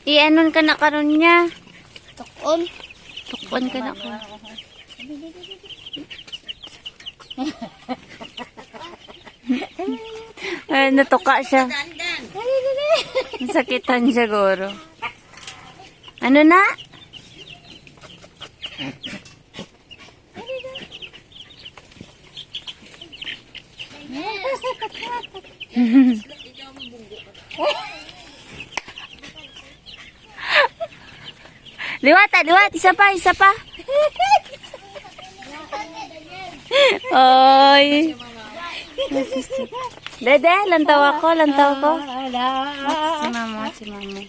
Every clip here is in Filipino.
I-anon ka na karon niya. Tukon. Tukon ka na ka. Ay, natuka siya. Nasakitan siya, Goro. Ano na? Liwat, liwat. Isa pa, isa pa. Oy. Dede, lantaw ako, lantaw ko. Si mama, si mama.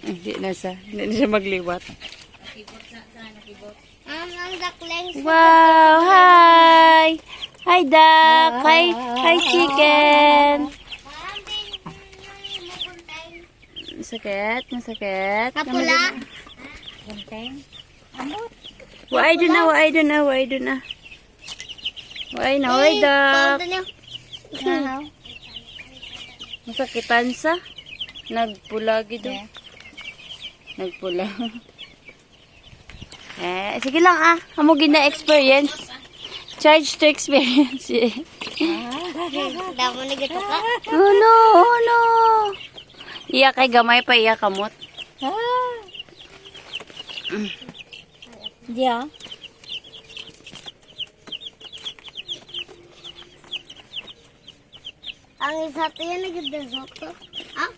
Hindi na siya. Hindi na siya magliwat. Ang duckling. Wow, hi. Hi, duck. Hi, chicken. Masakit, masakit. Kapula. Why do na, why do na, why do na. Why na, why duck. Masakitan sa. Nagpula gido. Nagpula. Sige lang ah. Hamugin na experience. Charge to experience. Damo na gito ka. Oh no, oh no. Iya kay gamay pa iya kamot. Diya. Ang isa to yan nagdadasok to. Ah?